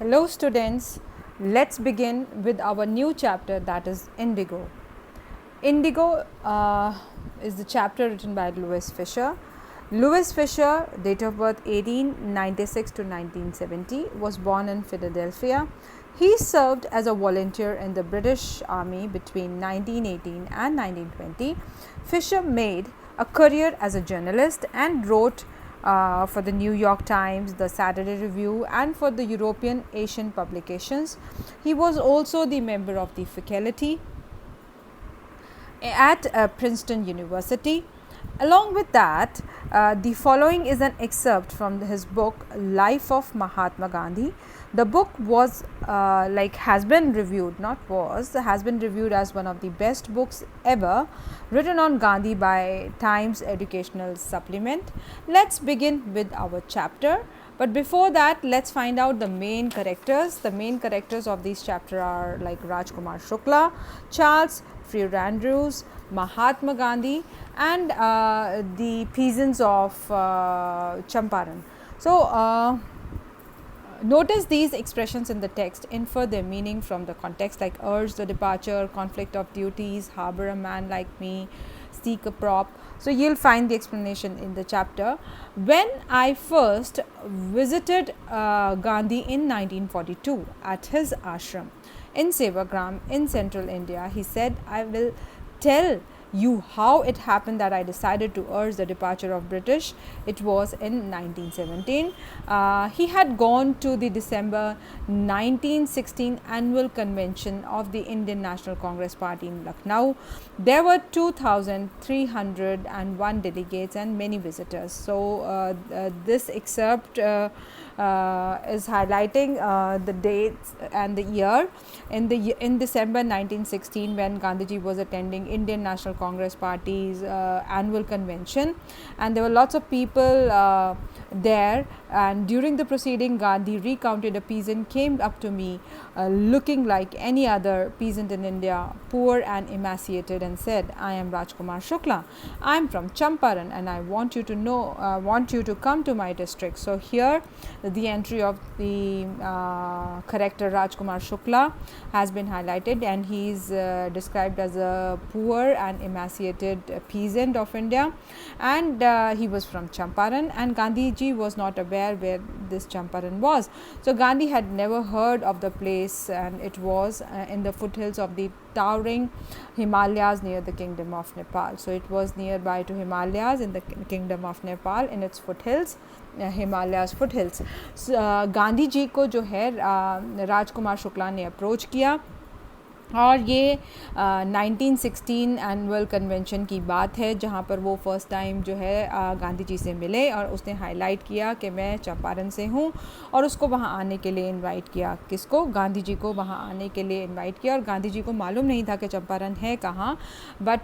Hello students, let's begin with our new chapter, that is Indigo. Indigo is the chapter written by Louis Fisher. Louis Fisher, date of birth 1896 to 1970, was born in Philadelphia. He served as a volunteer in the British Army between 1918 and 1920. Fisher made a career as a journalist and wrote for the New York Times, the Saturday Review, and for the European Asian publications. He was also the member of the faculty at Princeton University. Along with that, the following is an excerpt from his book Life of Mahatma Gandhi. The book has been reviewed as one of the best books ever written on Gandhi by Times Educational Supplement. Let's begin with our chapter. But before that, let's find out the main characters. The main characters of this chapter are like Rajkumar Shukla, Charles Freer Andrews, Mahatma Gandhi, and the peasants of Champaran. So, notice these expressions in the text, infer their meaning from the context, like urge the departure, conflict of duties, harbor a man like me, seek a prop. So, you will find the explanation in the chapter. When I first visited Gandhi in 1942 at his ashram in Sevagram in central India, he said, I will tell you how it happened that I decided to urge the departure of British. It was in 1917. He had gone to the December 1916 annual convention of the Indian National Congress Party in Lucknow. There were 2,301 delegates and many visitors. So, this excerpt is highlighting the dates and the year. In December 1916, when Gandhiji was attending Indian National Congress Party's annual convention, and there were lots of people there, and during the proceeding, Gandhi recounted a peasant came up to me looking like any other peasant in India, poor and emaciated, and said, I am Rajkumar Shukla, I am from Champaran, and I want you to come to my district. So, here the entry of the character Rajkumar Shukla has been highlighted, and he is described as a poor and emaciated peasant of India, and he was from Champaran, and Gandhiji was not aware where this Champaran was. So, Gandhi had never heard of the place, and it was in the foothills of the towering Himalayas near the kingdom of Nepal. So, it was nearby to Himalayas in the kingdom of Nepal in its foothills. Himalayas foothills. Gandhi ji को जो है राजकुमार शुक्ला ने approach किया, और ये 1916 annual convention की बात है, जहाँ पर वो फर्स्ट टाइम जो है गांधी जी से मिले, और उसने हाईलाइट किया कि मैं चंपारण से हूँ, और उसको वहाँ आने के लिए इनवाइट किया. किसको? गांधी जी को वहाँ आने के लिए इनवाइट किया. और गांधी जी को मालूम नहीं था कि चंपारण है कहाँ, बट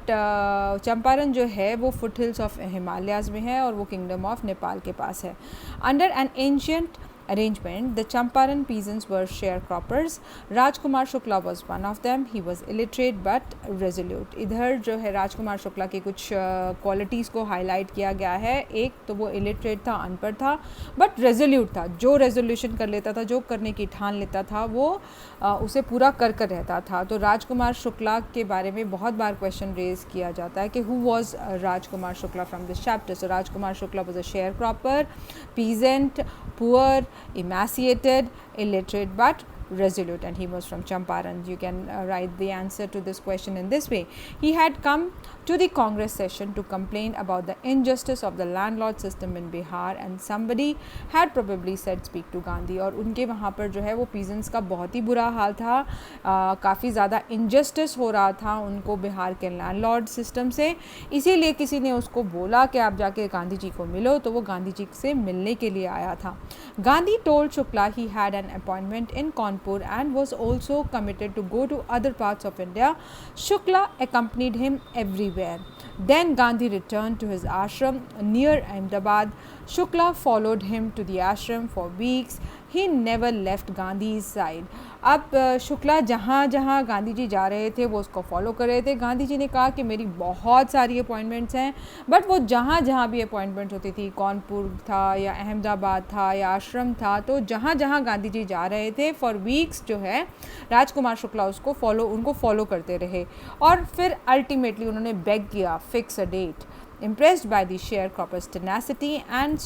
चंपारण जो है वो फुट हिल्स ऑफ हिमालयाज़ में है, और वो किंगडम ऑफ नेपाल के पास है. Under an ancient arrangement, the Champaran peasants were sharecroppers. Rajkumar Shukla was one of them. He was illiterate but resolute. इधर जो है राजकुमार शुक्ला की कुछ क्वालिटीज़ को हाईलाइट किया गया है. एक तो वो इलिटरेट था, अनपढ़ था, बट रेजोल्यूट था. जो रेजोल्यूशन कर लेता था, जो करने की ठान लेता था, वो उसे पूरा कर रहता था. तो राजकुमार शुक्ला के बारे में बहुत बार क्वेश्चन रेज किया जाता है कि who was Rajkumar Shukla from this chapter. So Rajkumar Shukla was a share cropper, peasant, poor, emaciated, illiterate but resolute, and he was from Champaran. You can write the answer to this question in this way. He had come to the Congress session to complain about the injustice of the landlord system in Bihar, and somebody had probably said speak to Gandhi. और उनके वहाँ पर जो है वो peasants का बहुत ही बुरा हाल था, काफ़ी ज़्यादा injustice हो रहा था उनको बिहार के landlord system से. इसीलिए किसी ने उसको बोला कि आप जाके गांधी जी को मिलो, तो वो गांधी जी से मिलने के लिए आया था. Gandhi told Shukla he had an appointment in Kanpur and was also committed to go to other parts of India. Shukla accompanied him everywhere. Then Gandhi returned to his ashram near Ahmedabad. Shukla followed him to the ashram for weeks. He never left Gandhi's side. अब शुक्ला जहाँ जहाँ गांधी जी जा रहे थे वो उसको follow कर रहे थे। गांधी जी ने कहा कि मेरी बहुत सारी अपॉइंटमेंट्स हैं, बट वो जहाँ जहाँ भी अपॉइंटमेंट्स होती थी, कानपुर था या अहमदाबाद था या आश्रम था, तो जहाँ जहाँ गांधी जी जा रहे थे फॉर वीक्स जो है राजकुमार शुक्ला उनको फॉलो करते रहे। और फिर अल्टीमेटली उन्होंने बेग किया, fix a date. Impressed by the sharecropper's tenacity and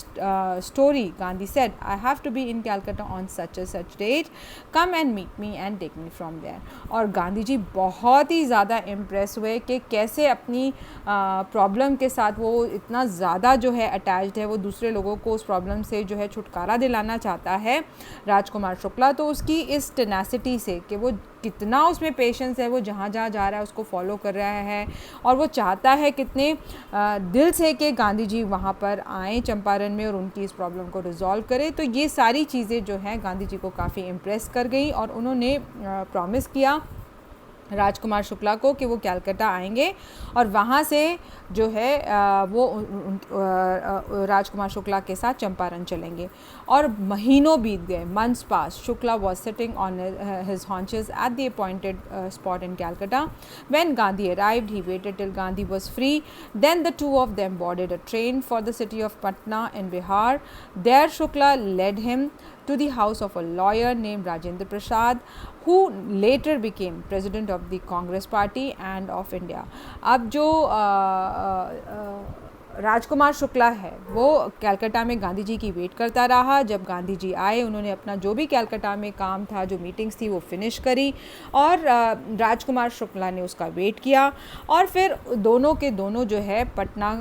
story, Gandhi said, I have to be in Calcutta on such a such date. Come and meet me and take me from there. और गांधी जी बहुत ही ज़्यादा impress हुए कि कैसे अपनी problem के साथ वो इतना ज़्यादा जो है अटैच्ड है, वो दूसरे लोगों को उस प्रॉब्लम से जो है छुटकारा दिलाना चाहता है राजकुमार शुक्ला। तो उसकी इस टेनासिटी से कि वो कितना उसमें पेशेंस है, वो जहाँ जहाँ जा रहा है उसको फॉलो कर रहा है और वो चाहता है कितने दिल से कि गांधी जी वहाँ पर आएँ चंपारण में और उनकी इस प्रॉब्लम को रिजॉल्व करें। तो ये सारी चीज़ें जो हैं गांधी जी को काफ़ी इम्प्रेस कर गई और उन्होंने प्रॉमिस किया राजकुमार शुक्ला को कि वो कलकत्ता आएंगे और वहाँ से जो है वो राजकुमार शुक्ला के साथ चंपारण चलेंगे। और महीनों बीत गए, months pass. Shukla was sitting on his haunches at the appointed spot in Calcutta. When Gandhi arrived, he waited till Gandhi was free. Then the two of them boarded a train for the city of Patna in Bihar. There Shukla led him to the house of a lawyer named Rajendra Prasad, who later became president of the Congress Party and of India. अब जो राजकुमार शुक्ला है वो कलकत्ता में गांधी जी की wait करता रहा। जब गांधी जी आए उन्होंने अपना जो भी कलकत्ता में काम था, जो मीटिंग्स थी, वो फिनिश करी और राजकुमार शुक्ला ने उसका वेट किया और फिर दोनों के दोनों जो है पटना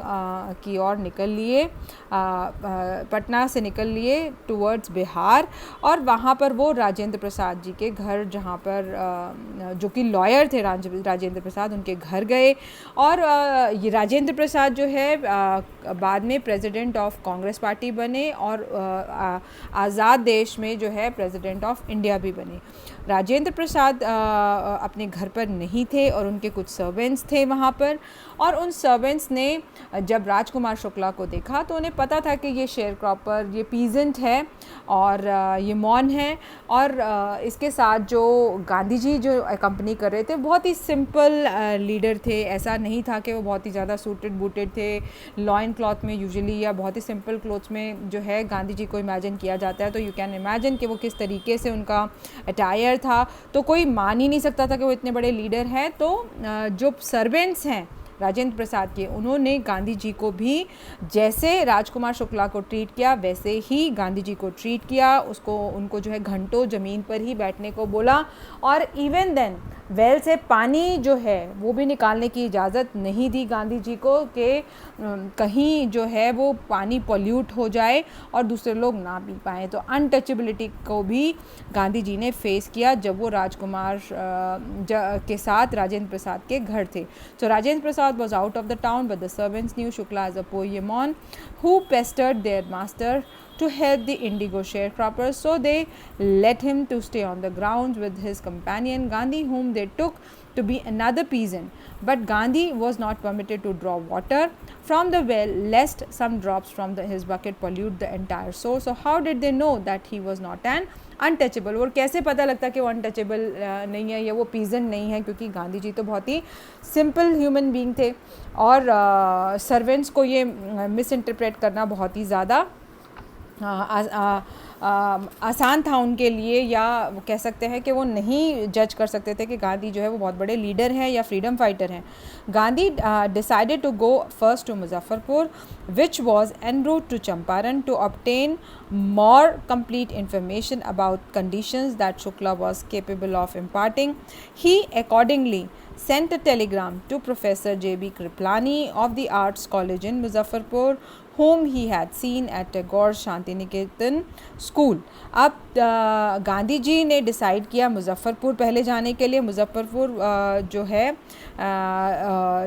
की ओर निकल लिए, पटना से निकल लिए टुवर्ड्स बिहार। और वहाँ पर वो राजेंद्र प्रसाद जी के घर, जहाँ पर जो कि लॉयर थे राजेंद्र प्रसाद, उनके घर गए। और ये राजेंद्र प्रसाद जो है बाद में प्रेसिडेंट ऑफ कांग्रेस पार्टी बने और आज़ाद देश में जो है प्रेसिडेंट ऑफ इंडिया भी बने। राजेंद्र प्रसाद अपने घर पर नहीं थे और उनके कुछ सर्वेंट्स थे वहाँ पर। और उन सर्वेंट्स ने जब राजकुमार शुक्ला को देखा तो उन्हें पता था कि ये शेयरक्रॉपर, ये पीजेंट है और ये मौन है। और इसके साथ जो गांधी जी जो कंपनी कर रहे थे, बहुत ही सिंपल लीडर थे। ऐसा नहीं था कि वो बहुत ही ज़्यादा सूटेड बूटेड थे, लॉइन क्लॉथ में यूजुअली या बहुत ही सिंपल क्लोथ्स में जो है गांधी जी को इमेजिन किया जाता है। तो यू कैन इमेजिन कि वो किस तरीके से उनका अटायर था। तो कोई मान ही नहीं सकता था कि वो इतने बड़े लीडर हैं। तो जो सर्वेंट्स हैं राजेंद्र प्रसाद के, उन्होंने गांधी जी को भी जैसे राजकुमार शुक्ला को ट्रीट किया वैसे ही गांधी जी को ट्रीट किया। उनको जो है घंटों ज़मीन पर ही बैठने को बोला और इवन देन वेल से पानी जो है वो भी निकालने की इजाज़त नहीं दी गांधी जी को कि कहीं जो है वो पानी पॉल्यूट हो जाए और दूसरे लोग ना पी पाएँ। तो अनटचेबिलिटी को भी गांधी जी ने फेस किया जब वो राजकुमार के साथ राजेंद्र प्रसाद के घर थे। तो Rajendra Prasad was out of the town, but the servants knew Shukla as a poemon who pestered their master to help the indigo sharecroppers, so they let him to stay on the grounds with his companion Gandhi, whom they took to be another peasant. But Gandhi was not permitted to draw water from the well lest some drops from his bucket pollute the entire source. So how did they know that he was not an untouchable? और कैसे पता लगता कि वो untouchable नहीं है या वो पीजेंट नहीं है? क्योंकि गांधी जी तो बहुत ही सिंपल ह्यूमन बीइंग थे और सर्वेंट्स को ये मिस इंटरप्रेट करना बहुत ही ज़्यादा आसान था उनके लिए, या वो कह सकते हैं कि वो नहीं जज कर सकते थे कि गांधी जो है वो बहुत बड़े लीडर हैं या फ्रीडम फाइटर हैं। Gandhi decided to go first to Muzaffarpur which was en route to Champaran to obtain more complete information about conditions that Shukla was capable of imparting. He accordingly sent a telegram to Professor J.B. Kriplani of the Arts College in Muzaffarpur, whom he had seen at Tagore Shantiniketan School. अब गांधी जी ने decide किया मुजफ्फरपुर पहले जाने के लिए। मुजफ्फरपुर जो है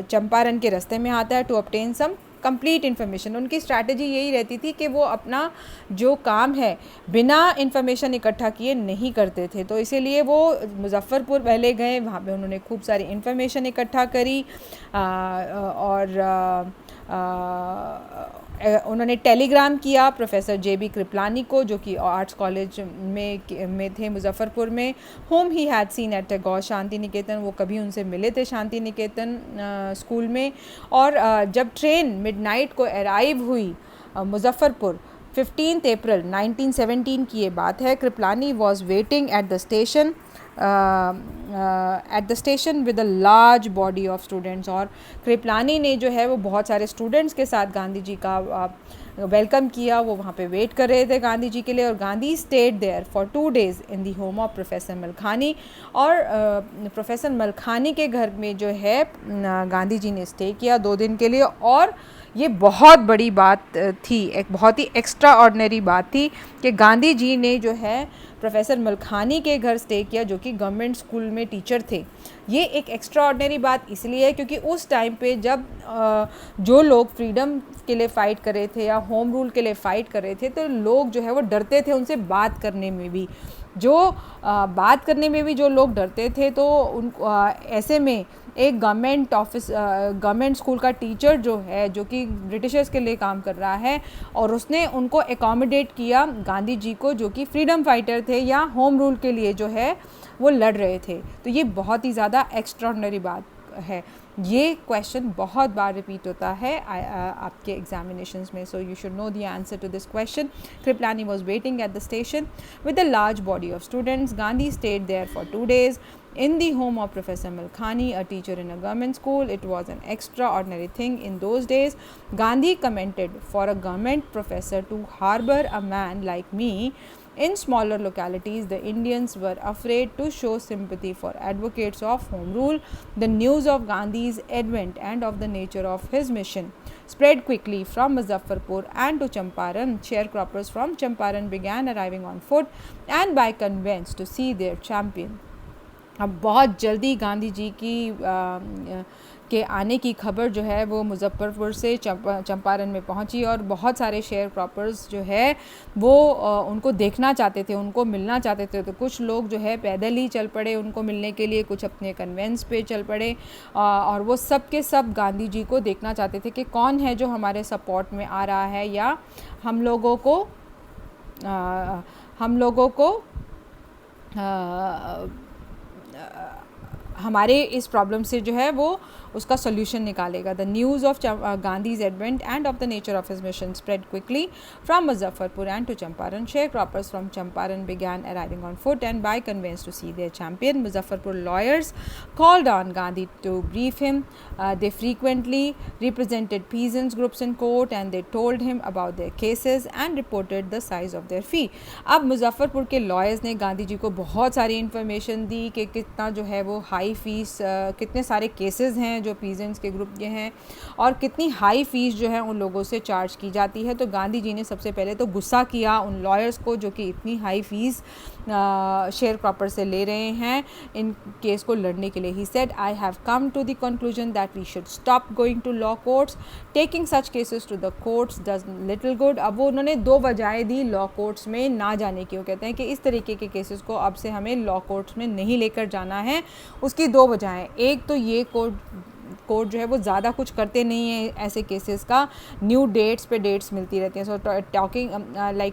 चंपारण के रास्ते में आता है। To obtain some complete information, उनकी स्ट्रैटेजी यही रहती थी कि वो अपना जो काम है बिना इन्फॉर्मेशन इकट्ठा किए नहीं करते थे। तो इसीलिए वो मुजफ्फरपुर पहले गए, वहाँ पे उन्होंने खूब सारी इन्फॉर्मेशन इकट्ठा करी और उन्होंने टेलीग्राम किया प्रोफेसर JB कृपलानी को, जो कि आर्ट्स कॉलेज में थे मुजफ्फरपुर में, whom he had seen at Tagore Shantiniketan, वो कभी उनसे मिले थे शांति निकेतन स्कूल में। और जब ट्रेन मिडनाइट को अराइव हुई मुजफ्फरपुर 15 अप्रैल 1917 की ये बात है, Kripalani was waiting at the station with a large body of students. और कृपलानी ने जो है वो बहुत सारे स्टूडेंट्स के साथ गांधी जी का वेलकम किया, वो वहाँ पे वेट कर रहे थे गांधी जी के लिए। और Gandhi stayed there for 2 days in the home of professor Malkani. और प्रोफेसर मलखानी के घर में जो है गांधी जी ने स्टे किया 2 दिन के लिए। और ये बहुत बड़ी बात थी, एक बहुत ही एक्स्ट्रा ऑर्डिनरी बात थी कि गांधी जी ने जो है प्रोफेसर मलखानी के घर स्टे किया, जो कि गवर्नमेंट स्कूल में टीचर थे। ये एक एक्स्ट्रा ऑर्डिनरी बात इसलिए है क्योंकि उस टाइम पे जब जो लोग फ्रीडम के लिए फ़ाइट कर रहे थे या होम रूल के लिए फ़ाइट कर रहे थे, तो लोग जो है वो डरते थे उनसे बात करने में भी। बात करने में भी जो लोग डरते थे, तो ऐसे में एक गवर्नमेंट स्कूल का टीचर जो है, जो कि ब्रिटिशर्स के लिए काम कर रहा है, और उसने उनको एकोमोडेट किया गांधी जी को, जो कि फ्रीडम फाइटर थे या होम रूल के लिए जो है वो लड़ रहे थे। तो ये बहुत ही ज़्यादा एक्स्ट्राऑर्डिनरी बात है। ये क्वेश्चन बहुत बार रिपीट होता है आपके एग्जामिनेशंस में, so you should know the answer to this question. Kripalani was waiting at the station with a large body of students. Gandhi stayed there for 2 days in the home of Professor Malkhani, a teacher in a government school. It was an extraordinary thing in those days. Gandhi commented, for a government professor to harbor a man like me in smaller localities, the Indians were afraid to show sympathy for advocates of home rule. The news of Gandhi's advent and of the nature of his mission spread quickly from Muzaffarpur and to Champaran. Sharecroppers from Champaran began arriving on foot and by conveyance to see their champion. अब बहुत जल्दी गांधी जी के आने की खबर जो है वो मुजफ्फरपुर से चंपारण में पहुंची, और बहुत सारे शेयर क्रॉपर्स जो है वो उनको देखना चाहते थे, उनको मिलना चाहते थे। तो कुछ लोग जो है पैदल ही चल पड़े उनको मिलने के लिए, कुछ अपने कन्वेंस पे चल पड़े, और वो सब के सब गांधी जी को देखना चाहते थे कि कौन है जो हमारे सपोर्ट में आ रहा है, या हम लोगों को हमारे इस प्रॉब्लम से जो है वो उसका सोल्यूशन निकालेगा। The news of Gandhi's advent and of the nature of his mission spread quickly from Muzaffarpur and to Champaran. sharecroppers from Champaran began arriving on foot and by conveyance to see their champion. Muzaffarpur lawyers called on Gandhi to brief him. They frequently represented peasants groups in court and they told him about their cases and reported the size of their fee. अब मुजफ्फरपुर के lawyers ने गांधी जी को बहुत सारी information दी कि कितना जो है वो हाई फीस, कितने सारे केसेस हैं जो पीजेंट्स के ग्रुप के हैं, और कितनी हाई फीस जो है उन लोगों से चार्ज की जाती है। तो गांधी जी ने सबसे पहले तो गुस्सा किया उन लॉयर्स को जो कि इतनी हाई फीस शेयर क्रॉपर से ले रहे हैं इन केस को लड़ने के लिए। He said, I have come to the conclusion that we should stop going to law courts, taking such cases to the courts does little good. अब वो उन्होंने 2 वजहें दी लॉ कोर्ट्स में ना जाने की। वो कहते हैं कि इस तरीके के केसेस को अब से हमें लॉ कोर्ट्स में नहीं लेकर जाना है। उसकी 2 वजहें, एक तो ये कोर्ट जो है वो ज़्यादा कुछ करते नहीं है ऐसे केसेस का, न्यू डेट्स पे डेट्स मिलती रहती हैं। So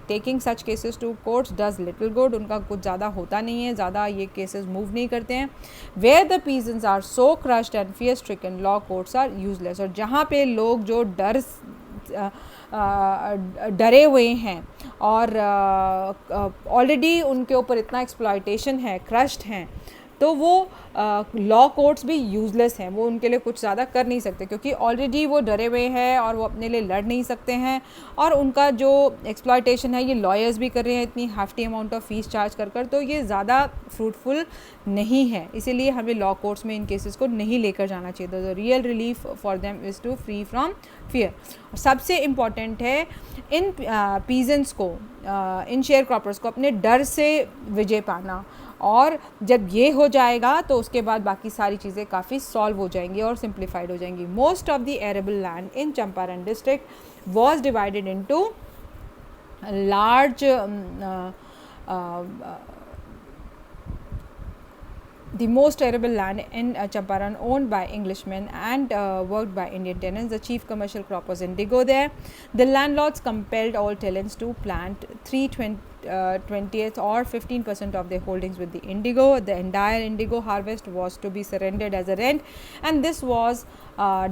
taking such cases to courts does little good, उनका कुछ ज़्यादा होता नहीं है, ज़्यादा ये केसेस मूव नहीं करते हैं। Where the peasants are so crushed and fear stricken, law courts are useless. और जहाँ पे लोग जो डरे हुए हैं और ऑलरेडी उनके ऊपर इतना एक्सप्लॉयटेशन है, क्रश्ड हैं, तो वो लॉ कोर्ट्स भी यूज़लेस हैं, वो उनके लिए कुछ ज़्यादा कर नहीं सकते क्योंकि ऑलरेडी वो डरे हुए हैं और वो अपने लिए लड़ नहीं सकते हैं। और उनका जो एक्सप्लॉयटेशन है ये लॉयर्स भी कर रहे हैं इतनी hefty amount of fees charge कर, तो ये ज़्यादा फ्रूटफुल नहीं है। इसीलिए हमें लॉ कोर्ट्स में इन केसेस को नहीं लेकर जाना चाहिए। The real relief for them is to free from fear. सबसे इम्पॉर्टेंट है इन पीजेंट्स को, इन शेयर क्रॉपर्स को अपने डर से विजय पाना, और जब ये हो जाएगा तो उसके बाद बाकी सारी चीज़ें काफ़ी सॉल्व हो जाएंगी और सिंप्लीफाइड हो जाएंगी। Most of the arable land in Champaran district was divided into large the most terrible land in Champaran, owned by Englishmen and worked by Indian tenants. The chief commercial crop was indigo there. The landlords compelled all tenants to plant 3/20th or 15% of their holdings with the indigo. The entire indigo harvest was to be surrendered as a rent, and this was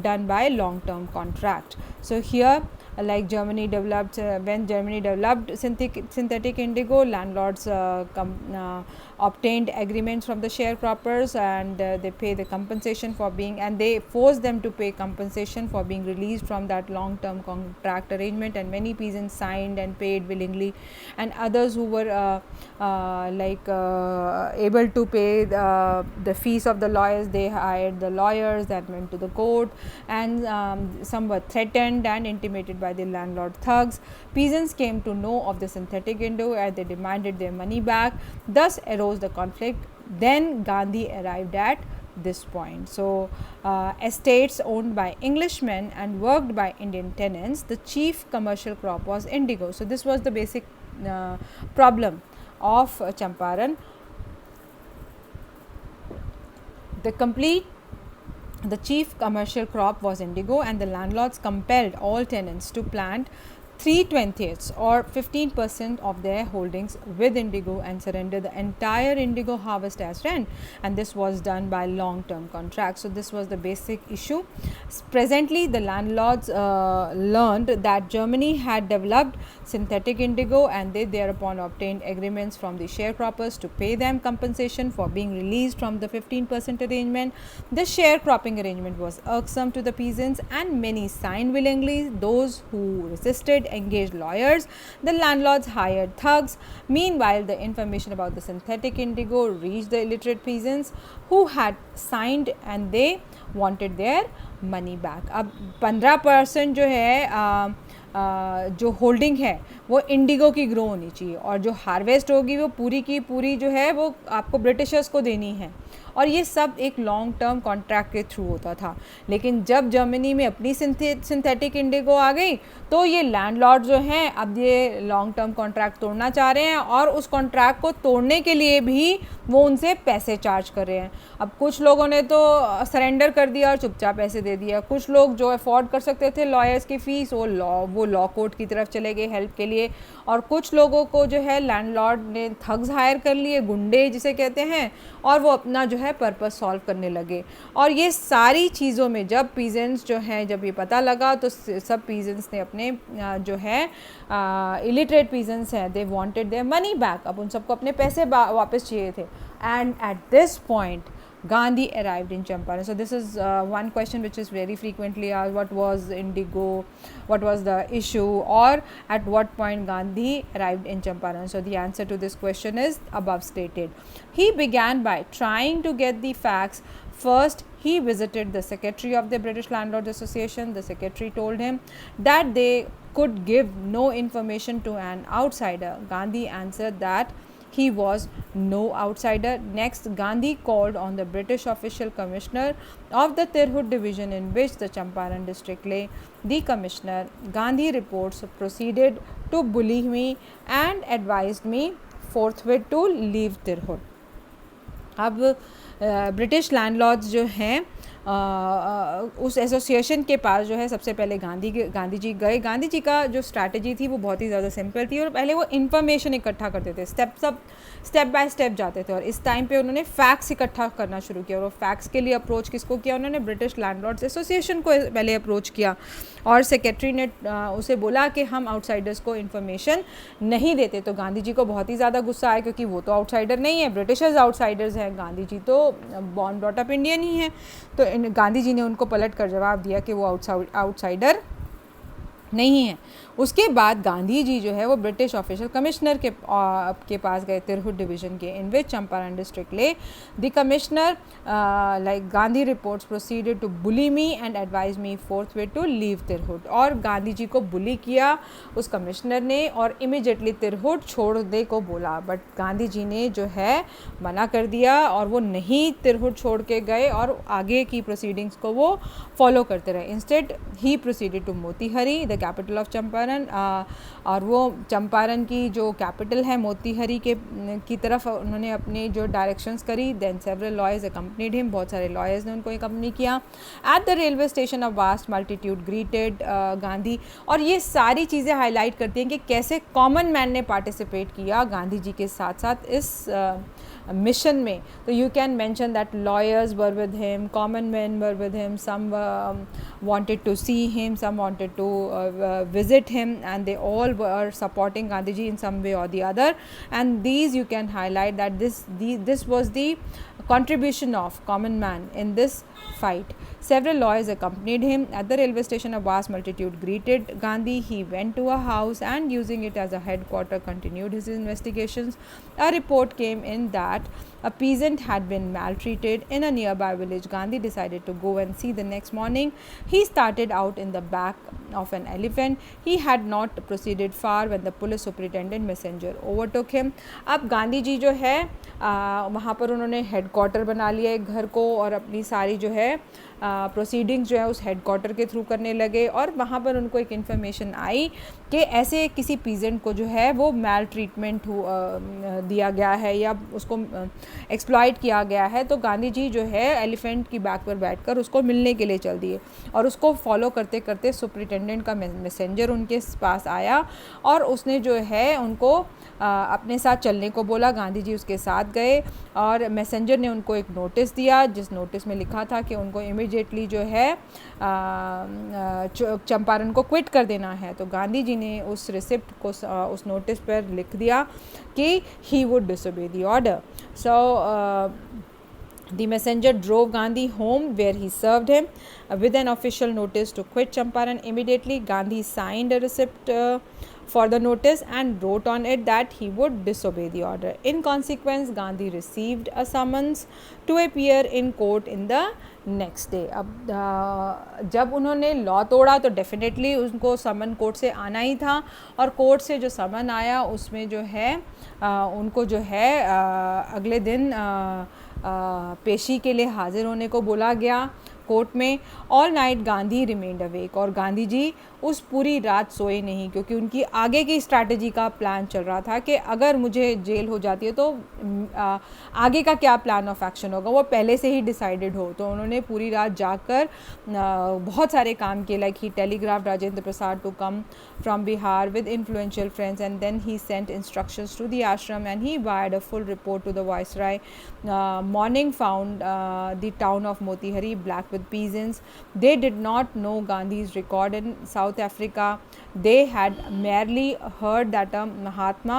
done by long-term contract. So here, like Germany developed, when Germany developed synthetic indigo, landlords obtained agreements from the sharecroppers, and they pay the compensation for being, and they force them to pay compensation for being released from that long-term contract arrangement, and many peasants signed and paid willingly, and others who were able to pay the fees of the lawyers, they hired the lawyers that went to the court, and some were threatened and intimidated by the landlord thugs. Peasants came to know of the synthetic indigo and they demanded their money back. Thus arose the conflict. Then Gandhi arrived at this point. So, estates owned by Englishmen and worked by Indian tenants, the chief commercial crop was indigo. So, this was the basic problem of Champaran. The chief commercial crop was indigo, and the landlords compelled all tenants to plant 3/20 or 15% of their holdings with indigo and surrender the entire indigo harvest as rent, and this was done by long-term contracts. So, this was the basic issue. Presently, the landlords learned that Germany had developed synthetic indigo, and they thereupon obtained agreements from the sharecroppers to pay them compensation for being released from the 15% arrangement. The sharecropping arrangement was irksome to the peasants, and many signed willingly. Those who resisted engaged lawyers. The landlords hired thugs. Meanwhile, the information about the synthetic indigo reached the illiterate peasants who had signed, and they wanted their money back. अब 15% जो है जो holding है वो Indigo की grow होनी चाहिए, और जो हार्वेस्ट होगी वो पूरी की पूरी जो है वो आपको ब्रिटिशर्स को देनी है, और ये सब एक लॉन्ग टर्म कॉन्ट्रैक्ट के थ्रू होता था. लेकिन जब जर्मनी में अपनी सिंथेटिक इंडिगो आ गई तो ये लैंडलॉर्ड जो हैं अब ये लॉन्ग टर्म कॉन्ट्रैक्ट तोड़ना चाह रहे हैं, और उस कॉन्ट्रैक्ट को तोड़ने के लिए भी वो उनसे पैसे चार्ज कर रहे हैं. अब कुछ लोगों ने तो सरेंडर कर दिया और चुपचाप पैसे दे दिया. कुछ लोग जो अफोर्ड कर सकते थे लॉयर्स की फ़ीस, वो लॉ कोर्ट की तरफ चले गए हेल्प के लिए, और कुछ लोगों को जो है लैंडलॉर्ड ने थग्स हायर कर लिए, गुंडे जिसे कहते हैं, और वो अपना जो है पर्पस सॉल्व करने लगे. और ये सारी चीज़ों में जब पीजेंट्स जो हैं, जब ये पता लगा तो सब पीजेंट्स ने अपने जो है इलिटरेट पीजेंट्स हैं, they wanted their money back. अब उन सबको अपने पैसे वापस चाहिए थे. And at this point Gandhi arrived in Champaran. So, this is one question which is very frequently asked: what was indigo, what was the issue, or at what point Gandhi arrived in Champaran? So, the answer to this question is above stated. He began by trying to get the facts. First, he visited the secretary of the British Landlords Association. The secretary told him that they could give no information to an outsider. Gandhi answered that he was no outsider. Next, Gandhi called on the British official commissioner of the Tirhut division in which the Champaran district lay. The commissioner, Gandhi reports, proceeded to bully me and advised me forthwith to leave Tirhut. अब British landlords जो हैं उस association के पास जो है सबसे पहले गांधी जी गए. गांधी जी का जो स्ट्रैटेजी थी वो बहुत ही ज़्यादा सिंपल थी, और पहले वो इन्फॉर्मेशन इकट्ठा करते थे, स्टेप बाय स्टेप जाते थे, और इस टाइम पे उन्होंने फैक्ट्स इकट्ठा करना शुरू किया. और वो फैक्ट्स के लिए अप्रोच किसको किया? उन्होंने ब्रिटिश लैंडलॉर्ड्स एसोसिएशन को पहले अप्रोच किया, और सेक्रेटरी ने उसे बोला कि हम आउटसाइडर्स को इन्फॉर्मेशन नहीं देते. तो गांधी जी को बहुत ही ज़्यादा गुस्सा आया, क्योंकि वो तो आउटसाइडर नहीं है, ब्रिटिशर्स आउटसाइडर्स हैं, गांधी जी तो बॉर्न ब्रॉट अप इंडियन ही हैं. तो गांधी जी ने उनको पलट कर जवाब दिया कि वो आउटसाइडर नहीं है. उसके बाद गांधी जी जो है वो ब्रिटिश ऑफिशियल कमिश्नर के पास गए तिरहुत डिवीज़न के, in which Champaran district lay. The commissioner like Gandhi reports proceeded to bully me and advise me forthwith to leave Tirhut. और गांधी जी को बुली किया उस कमिश्नर ने, और इमीडिएटली तिरहुत छोड़ने को बोला, बट गांधी जी ने जो है मना कर दिया, और वो नहीं तिरहुत छोड़ के गए, और आगे की प्रोसीडिंग्स को वो फॉलो करते रहे. Instead he proceeded to Motihari. The the capital of Champaran, और वो चंपारण की जो कैपिटल है मोतीहरी की तरफ उन्होंने अपनी जो डायरेक्शंस करी. Then several lawyers accompanied him, बहुत सारे लॉयर्स ने उनको अकम्पनी किया. At the railway station a vast multitude greeted Gandhi. और ये सारी चीज़ें हाईलाइट करती हैं कि कैसे कॉमन मैन ने पार्टिसिपेट किया गांधी जी के साथ साथ इस मिशन में. तो you can mention that lawyers were with him, common man were with him, some wanted to see him, some wanted to visit him, and they all were supporting Gandhi ji in some way or the other. And these you can highlight that this was the contribution of common man in this fight. Several lawyers accompanied him. At the railway station, a vast multitude greeted Gandhi. He went to a house and, using it as a headquarter, continued his investigations. A report came in that a peasant had been maltreated in a nearby village. Gandhi decided to go and see the next morning. He started out in the back of an elephant. He had not proceeded far when the police superintendent messenger overtook him. अब गांधी जी जो है वहाँ पर उन्होंने headquarter बना लिया एक घर को, और अपनी सारी जो है प्रोसीडिंग्स जो है उस हेडक्वार्टर के थ्रू करने लगे. और वहाँ पर उनको एक इन्फॉर्मेशन आई कि ऐसे किसी पीजेंट को जो है वो मैल ट्रीटमेंट दिया गया है या उसको एक्सप्लॉइट किया गया है. तो गांधी जी जो है एलिफेंट की बैक पर बैठकर उसको मिलने के लिए चल दिए, और उसको फॉलो करते करते सुपरिटेंडेंट का मैसेंजर उनके पास आया और उसने जो है उनको अपने साथ चलने को बोला. गांधी जी उसके साथ गए और मैसेंजर ने उनको एक नोटिस दिया, जिस नोटिस में लिखा था कि उनको इमीडिएटली जो है चंपारण को क्विट कर देना है. तो गांधी जी ने उस रिसिप्ट को उस नोटिस पर लिख दिया कि he would disobey the order. So the messenger drove Gandhi home, where he served him with an official notice to quit Champaran immediately. Gandhi signed a receipt for the notice and wrote on it that he would disobey the order. In consequence, Gandhi received a summons to appear in court in the next day. अब जब उन्होंने law तोड़ा तो definitely उनको समन court से आना ही था, और कोर्ट से जो समन आया उसमें जो है उनको जो है अगले दिन पेशी के लिए हाजिर होने को बोला गया कोर्ट में. All night Gandhi remained awake, और गांधी जी उस पूरी रात सोए नहीं, क्योंकि उनकी आगे की स्ट्रैटेजी का प्लान चल रहा था कि अगर मुझे जेल हो जाती है तो आगे का क्या प्लान ऑफ एक्शन होगा वो पहले से ही डिसाइडेड हो. तो उन्होंने पूरी रात जाकर बहुत सारे काम किए. Like he telegraphed Rajendra Prasad to come from Bihar with influential friends, and then he sent instructions to the ashram, and he wired a full report to the viceroy. Morning found the town of Motihari black with peasants. They did not know Gandhi's record in South Africa. They had merely heard that a Mahatma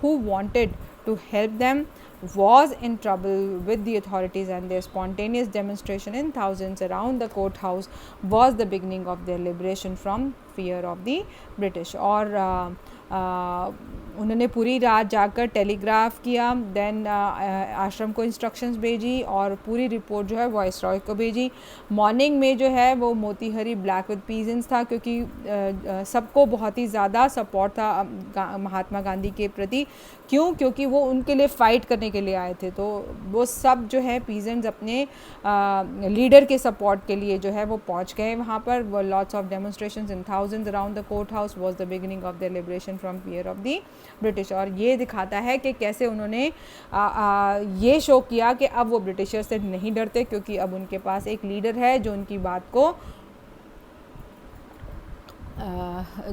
who wanted to help them was in trouble with the authorities, and their spontaneous demonstration in thousands around the courthouse was the beginning of their liberation from fear of the British. और उन्होंने पूरी रात जाकर telegraph किया, then आश्रम को instructions भेजी और पूरी रिपोर्ट जो है वायसरॉय को भेजी. मॉर्निंग में जो है वो मोतीहरी ब्लैक विद पीजेंट्स था, क्योंकि सबको बहुत ही ज़्यादा सपोर्ट था महात्मा गांधी के प्रति. क्यों? क्योंकि वो उनके लिए फ़ाइट करने के लिए आए थे. तो वो सब जो है पीजेंट्स अपने लीडर के सपोर्ट के लिए जो है वो पहुंच गए वहाँ पर. वो lots of demonstrations in thousands around the court house was the beginning of the liberation from fear of the British. और ये दिखाता है कि कैसे उन्होंने ये शो किया कि अब वो ब्रिटिशर से नहीं डरते, क्योंकि अब उनके पास एक लीडर है जो उनकी बात को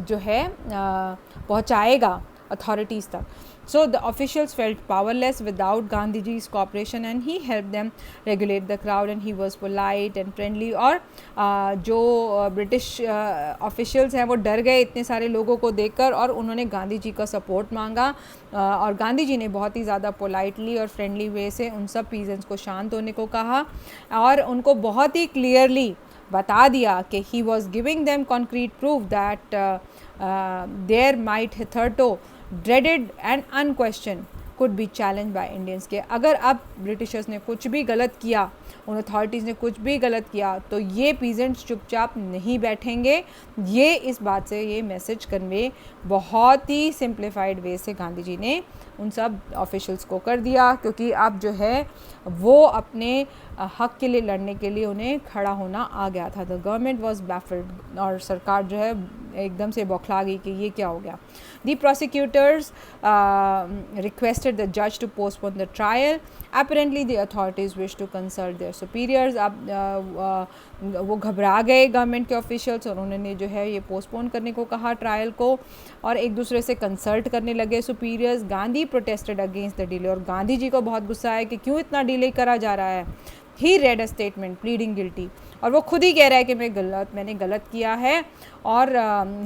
जो है पहुंचाएगा अथॉरिटीज़ तक. So the officials felt powerless without Gandhiji's cooperation, and he helped them regulate the crowd, and he was polite and friendly. और जो ब्रिटिश ऑफिशियल्स हैं वो डर गए इतने सारे लोगों को देखकर, और उन्होंने गांधी जी का सपोर्ट मांगा, और गांधी जी ने बहुत ही ज़्यादा पोलाइटली और फ्रेंडली वे से उन सब पीजेंट्स को शांत होने को कहा, और उनको बहुत ही क्लियरली बता दिया कि he was giving them concrete proof that there might hitherto dreaded and unquestioned could be challenge by Indians के अगर अब ब्रिटिशर्स ने कुछ भी गलत किया, उन अथॉरिटीज़ ने कुछ भी गलत किया, तो ये पीजेंट्स चुपचाप नहीं बैठेंगे। ये इस बात से ये मैसेज कन्वे बहुत ही सिंप्लीफाइड वे से गांधी जी ने उन सब ऑफिशियल्स को कर दिया, क्योंकि अब जो है वो अपने हक के लिए लड़ने के लिए उन्हें खड़ा होना आ गया था। द गवर्नमेंट वॉज बैफल्ड, और सरकार जो है एकदम से बौखला गई कि ये क्या हो गया। द प्रोसिक्यूटर्स रिक्वेस्टेड द जज to postpone the trial. Apparently the authorities wish to consult their superiors. अब वो घबरा गए गवर्नमेंट के ऑफिशियल्स, और उन्होंने जो है ये पोस्टपोन करने को कहा ट्रायल को, और एक दूसरे से कंसल्ट करने लगे superiors. Gandhi protested against the delay, और गांधी जी को बहुत गुस्सा है कि क्यों इतना डिले करा जा रहा है। He read a statement pleading guilty, और वो खुद ही कह रहा है कि मैंने गलत किया है, और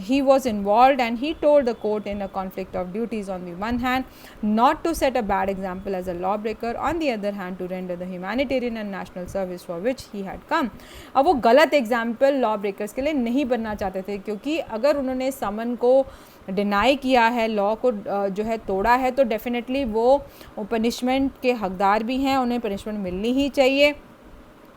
he was involve and he told the court in a conflict of duties on the one hand not to set a bad example as a law breaker, on the other hand to render the humanitarian and national service for which he had come. अब वो गलत example law breakers के लिए नहीं बनना चाहते थे, क्योंकि अगर उन्होंने समन को डिनाई किया है, लॉ को जो है तोड़ा है, तो डेफिनेटली वो पनिशमेंट के हकदार भी हैं, उन्हें पनिशमेंट मिलनी ही चाहिए।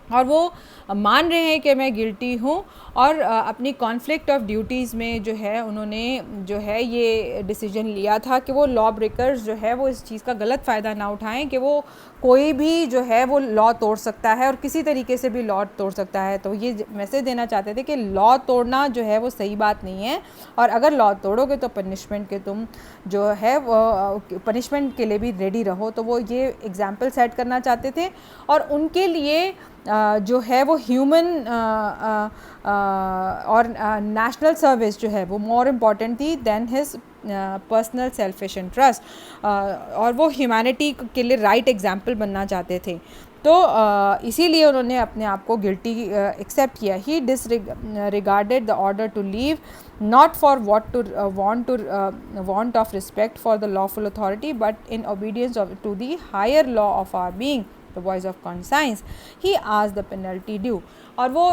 और वो मान रहे हैं कि मैं गिल्टी हूँ, और अपनी कॉन्फ्लिक्ट ऑफ ड्यूटीज़ में जो है उन्होंने जो है ये डिसीजन लिया था कि वो लॉ ब्रेकर्स जो है वो इस चीज़ का गलत फ़ायदा ना उठाएं कि वो कोई भी जो है वो लॉ तोड़ सकता है और किसी तरीके से भी लॉ तोड़ सकता है। तो ये मैसेज देना चाहते थे कि लॉ तोड़ना जो है वो सही बात नहीं है, और अगर लॉ तोड़ोगे तो पनिशमेंट के तुम जो है वो पनिशमेंट के लिए भी रेडी रहो। तो वो ये एग्जाम्पल सेट करना चाहते थे, और उनके लिए जो है वो ह्यूमन और नेशनल सर्विस जो है वो मोर इम्पॉर्टेंट थी than his personal selfish interest, और वो ह्यूमैनिटी के लिए राइट एग्जाम्पल बनना चाहते थे। तो इसीलिए उन्होंने अपने आप को गिल्टी एक्सेप्ट किया। He disregarded the order to leave not for want of respect for the lawful authority, but in obedience to the higher law of our being, the voice of conscience. He asked the penalty due, और वो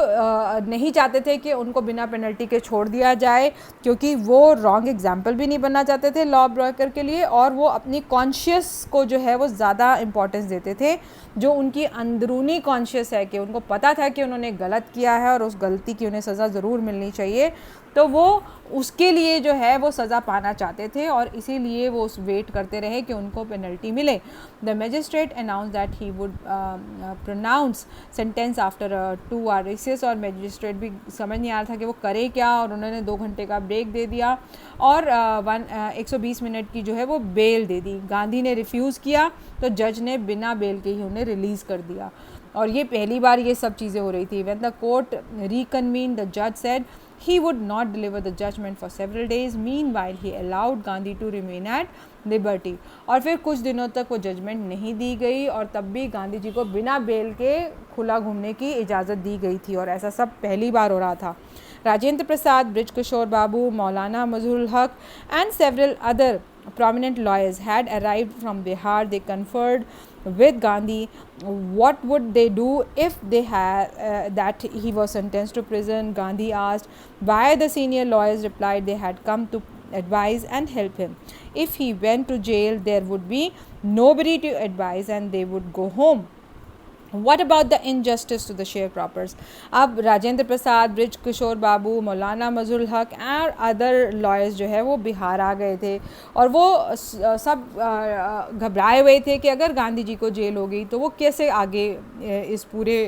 नहीं चाहते थे कि उनको बिना penalty के छोड़ दिया जाए, क्योंकि वो रॉन्ग एग्जाम्पल भी नहीं बनना चाहते थे लॉ ब्रेकर के लिए, और वो अपनी कॉन्शियस को जो है वो ज़्यादा इम्पोर्टेंस देते थे, जो उनकी अंदरूनी कॉन्शियस है कि उनको पता था कि उन्होंने गलत किया है और उस गलती की उन्हें सज़ा ज़रूर मिलनी चाहिए, तो वो उसके लिए जो है वो सज़ा पाना चाहते थे, और इसीलिए वो उस वेट करते रहे कि उनको पेनल्टी मिले। The magistrate announce that he would pronounce sentence after 2 hour recess, और मैजिस्ट्रेट भी समझ नहीं आ रहा था कि वो करे क्या, और उन्होंने 2 घंटे का ब्रेक दे दिया, और 120 मिनट की जो है वो बेल दे दी। गांधी ने रिफ्यूज़ किया, तो जज ने बिना बेल के ही उन्हें रिलीज़ कर दिया, और ये पहली बार ये सब चीज़ें हो रही थी। व्हेन द कोर्ट रिकन्वीन, द जज said he would not deliver the judgment for several days. Meanwhile he allowed Gandhi to remain at liberty, और फिर कुछ दिनों तक वो जजमेंट नहीं दी गई, और तब भी गांधी जी को बिना बेल के खुला घूमने की इजाज़त दी गई थी, और ऐसा सब पहली बार हो रहा था। राजेंद्र प्रसाद, ब्रिज किशोर बाबू, मौलाना मजहरुल हक and several other prominent lawyers had arrived from Bihar. They conferred with Gandhi what would they do if they had that he was sentenced to prison. Gandhi asked why. The senior lawyers replied they had come to advise and help him. If he went to jail, there would be nobody to advise and they would go home. What about the injustice to the sharecroppers? अब Rajendra Prasad, bridge किशोर बाबू, मौलाना मजहरुल हक और other lawyers जो है वो बिहार आ गए थे, और वो सब घबराए हुए थे कि अगर गांधी जी को जेल हो गई तो वो कैसे आगे इस पूरे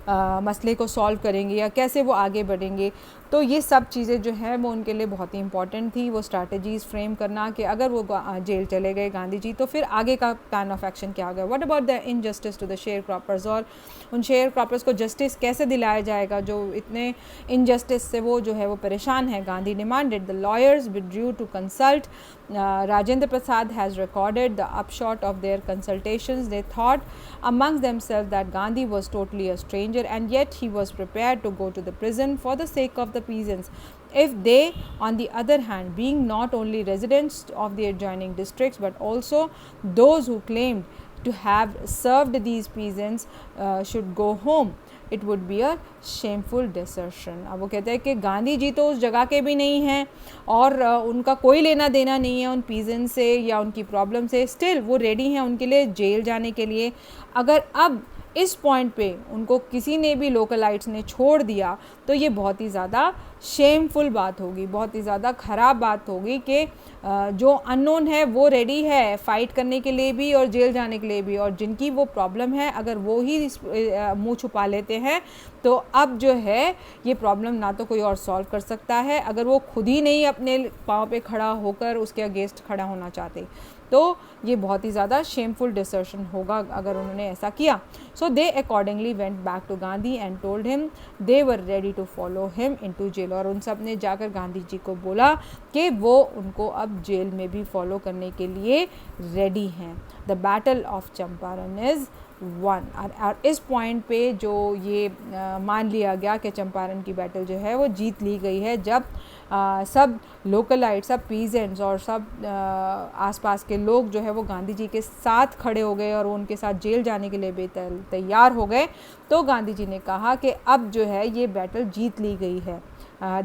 मसले को सॉल्व करेंगे, या कैसे वो आगे बढ़ेंगे। तो ये सब चीज़ें जो हैं वो उनके लिए बहुत ही इंपॉर्टेंट थी, वो स्ट्रैटेजीज़ फ्रेम करना कि अगर वो जेल चले गए गांधी जी तो फिर आगे का प्लान ऑफ एक्शन क्या होगा। What about the injustice to the sharecroppers, और उन शेयर क्रॉपर्स को जस्टिस कैसे दिलाया जाएगा जो इतने इनजस्टिस से वो जो है वो परेशान है। Gandhi demanded, the lawyers withdrew to consult. Rajendra Prasad has recorded the upshot of their consultations. They thought amongst themselves that Gandhi was totally a stranger, and yet he was prepared to go to the prison for the sake of the peasants. If they, on the other hand, being not only residents of the adjoining districts but also those who claimed to have served these peasants, should go home. It would be a shameful desertion. अब वो कहते हैं कि गांधी जी तो उस जगह के भी नहीं हैं और उनका कोई लेना देना नहीं है उन पीजेंट से या उनकी प्रॉब्लम से, स्टिल वो रेडी हैं उनके लिए जेल जाने के लिए। अगर अब इस पॉइंट पे उनको किसी ने भी लोकलाइट्स ने छोड़ दिया तो ये बहुत ही ज़्यादा शेमफुल बात होगी, बहुत ही ज़्यादा ख़राब बात होगी कि जो अननोन है वो रेडी है फ़ाइट करने के लिए भी और जेल जाने के लिए भी, और जिनकी वो प्रॉब्लम है अगर वो ही मुंह छुपा लेते हैं तो अब जो है ये प्रॉब्लम ना तो कोई और सॉल्व कर सकता है अगर वो खुद ही नहीं अपने पाँव पे खड़ा होकर उसके अगेंस्ट खड़ा होना चाहते, तो ये बहुत ही ज़्यादा शेमफुल डिसर्शन होगा अगर उन्होंने ऐसा किया। So they accordingly went back to Gandhi and told him they were ready to follow him into jail, और उन सब ने जाकर गांधी जी को बोला कि वो उनको अब जेल में भी फॉलो करने के लिए रेडी हैं। The battle of Champaran is one. और इस पॉइंट पे जो ये मान लिया गया कि चंपारण की बैटल जो है वो जीत ली गई है, जब सब लोकलाइट, सब पीजेंट्स और सब आसपास के लोग जो है वो गांधी जी के साथ खड़े हो गए और वो उनके साथ जेल जाने के लिए भी तैयार हो गए, तो गांधी जी ने कहा कि अब जो है ये बैटल जीत ली गई है।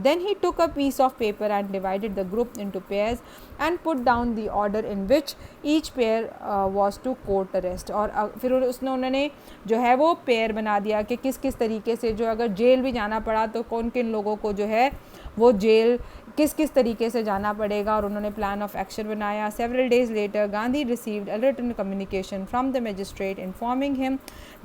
Then he took a piece of paper and divided the group into pairs and put down the order in which each pair was to court arrest। और फिर उन्होंने जो है वो पेयर बना दिया कि किस किस तरीके से जो अगर जेल भी जाना पड़ा तो कौन किन लोगों को जो है वो जेल किस किस तरीके से जाना पड़ेगा, और उन्होंने प्लान ऑफ एक्शन बनाया। Several days later Gandhi received a written communication from the magistrate informing him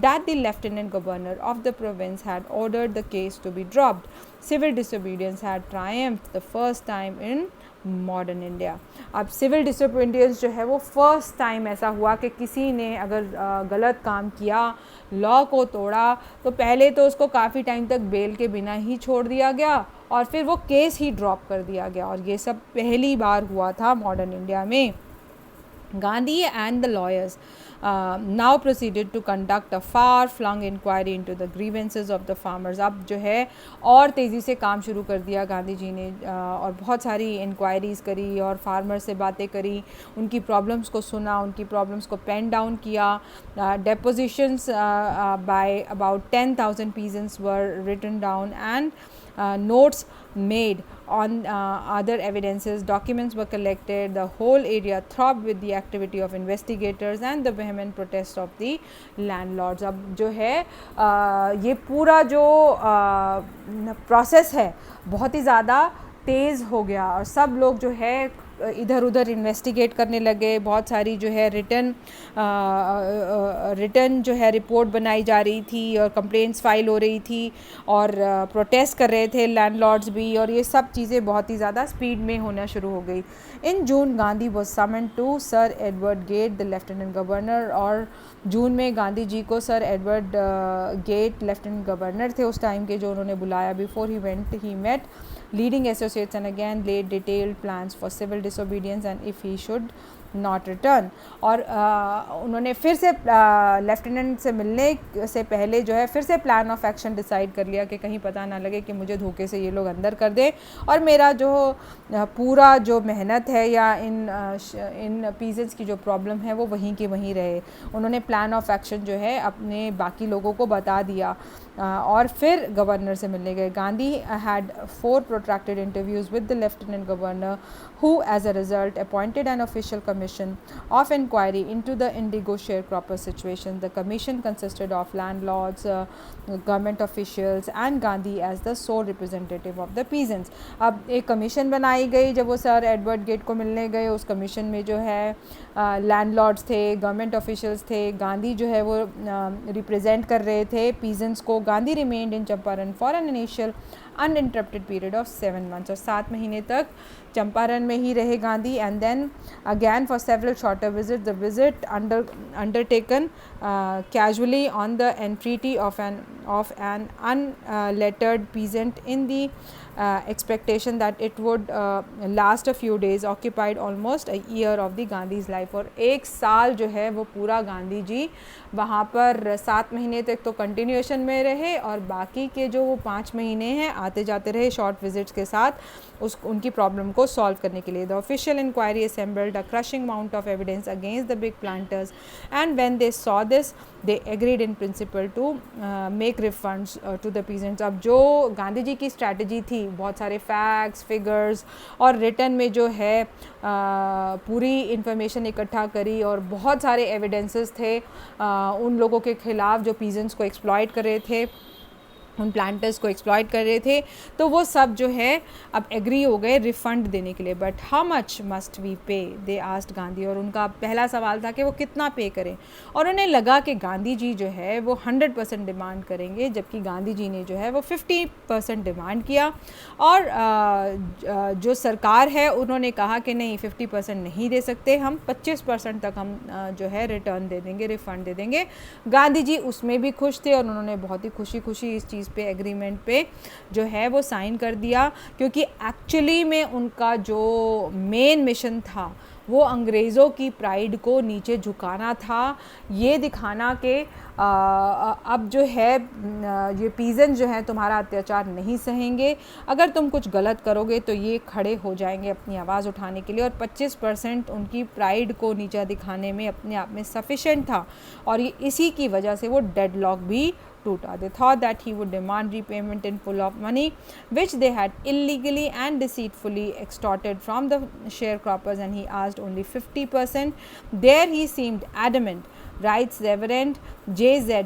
that the lieutenant governor of the province had ordered the case to be dropped. Civil disobedience had triumphed the first time in modern India. अब civil disobedience जो है वो first time ऐसा हुआ कि किसी ने अगर गलत काम किया, लॉ को तोड़ा, तो पहले तो उसको काफ़ी टाइम तक बेल के बिना ही छोड़ दिया गया और फिर वो केस ही ड्रॉप कर दिया गया, और ये सब पहली बार हुआ था मॉडर्न इंडिया में। Gandhi and the lawyers now proceeded to conduct a far-flung inquiry into the grievances of the farmers। अब जो है और तेज़ी से काम शुरू कर दिया गांधी जी ने और बहुत सारी इंक्वायरीज़ करी और फार्मर से बातें करी, उनकी प्रॉब्लम्स को सुना, उनकी प्रॉब्लम्स को पेन डाउन किया। Depositions by about 10,000 peasants were written down and notes made on other evidences. Documents were collected. The whole area throbbed with the activity of investigators and the vehement protest of the landlords। अब जो है ये पूरा जो process है बहुत ही ज़्यादा तेज़ हो गया और सब लोग जो है इधर उधर इन्वेस्टिगेट करने लगे। बहुत सारी जो है रिटर्न जो है रिपोर्ट बनाई जा रही थी और कंप्लेंट्स फाइल हो रही थी और प्रोटेस्ट कर रहे थे लैंडलॉर्ड्स भी, और ये सब चीज़ें बहुत ही ज़्यादा स्पीड में होना शुरू हो गई। In June Gandhi was summon to Sir Edward Gait the lieutenant governor, और जून में गांधी जी को Sir Edward Gait lieutenant governor थे उस टाइम के, जो उन्होंने बुलाया। Before he went he met leading associates and again laid detailed plans for civil disobedience and if he should not return। और उन्होंने फिर से लेफ्टिनेंट से मिलने से पहले जो है फिर से प्लान ऑफ एक्शन डिसाइड कर लिया कि कहीं पता ना लगे कि मुझे धोखे से ये लोग अंदर कर दें और मेरा जो पूरा जो मेहनत है या इन पीजेंट्स की जो प्रॉब्लम है वो वहीं की वहीं रहे। उन्होंने प्लान ऑफ एक्शन जो है अपने बाकी लोगों को बता दिया और फिर गवर्नर से मिलने गए। Gandhi had 4 protracted interviews with the lieutenant governor who as a result appointed an official commission of inquiry into the indigo sharecropper situation। The commission consisted of landlords, government officials and Gandhi as the sole representative of the peasants। अब एक commission बनाई गई जब वो sir Edward gate को मिलने गए। उस कमीशन में जो है लैंडलॉर्ड्स थे, गवर्नमेंट ऑफिशियल्स थे, गांधी जो है वो रिप्रेजेंट कर रहे थे पीजेंट्स को। Gandhi remained in Champaran for an initial uninterrupted period of 7 months, और 7 महीने तक चंपारण में ही रहे Gandhi. And then again for several shorter visit, the visit undertaken casually on the entreaty of an unlettered peasant in the expectation that it would last a few days, occupied almost a year of the Gandhi's life। और 1 साल जो है वो पूरा गांधी जी वहाँ पर 7 महीने तक तो कंटिन्यूएशन में रहे और बाकी के जो वो 5 महीने हैं आते जाते रहे शॉर्ट विजिट्स के साथ उनकी प्रॉब्लम को सॉल्व करने के लिए। The official inquiry assembled a crushing amount of evidence against the big planters and when they saw this they agreed in principle to make refunds to the peasants. अब जो गांधी जी की स्ट्रैटेजी थी, बहुत सारे फैक्ट्स, फिगर्स और return में जो है पूरी इंफॉर्मेशन इकट्ठा करी और बहुत सारे एविडेंसेस थे उन लोगों के खिलाफ जो पीजेंट्स को एक्सप्लॉइट कर रहे थे, उन प्लांटर्स को एक्सप्लॉइट कर रहे थे। तो वो सब जो है अब एग्री हो गए रिफ़ंड देने के लिए। But how much must we pay, they asked Gandhi. और उनका पहला सवाल था कि वो कितना पे करें, और उन्हें लगा कि गांधी जी जो है वो 100% डिमांड करेंगे, जबकि गांधी जी ने जो है वो 50% डिमांड किया। और जो सरकार है उन्होंने कहा कि नहीं, 50% नहीं दे सकते, हम 25% तक हम जो है रिटर्न दे देंगे, रिफ़ंड दे देंगे। गांधी जी उसमें भी खुश थे और उन्होंने बहुत ही खुशी इस चीज़ पे, एग्रीमेंट पे जो है वो साइन कर दिया, क्योंकि एक्चुअली में उनका जो मेन मिशन था वो अंग्रेज़ों की प्राइड को नीचे झुकाना था, ये दिखाना कि अब जो है ये पीजेंट जो है तुम्हारा अत्याचार नहीं सहेंगे, अगर तुम कुछ गलत करोगे तो ये खड़े हो जाएंगे अपनी आवाज़ उठाने के लिए। और 25% उनकी प्राइड को नीचा दिखाने में अपने आप में सफिशेंट था, और ये इसी की वजह से वो डेडलॉक भी टूटा। They thought that he would demand repayment in full of money, which they had illegally and deceitfully extorted from the sharecroppers, and he asked only 50%. There he seemed adamant, writes Reverend J.Z.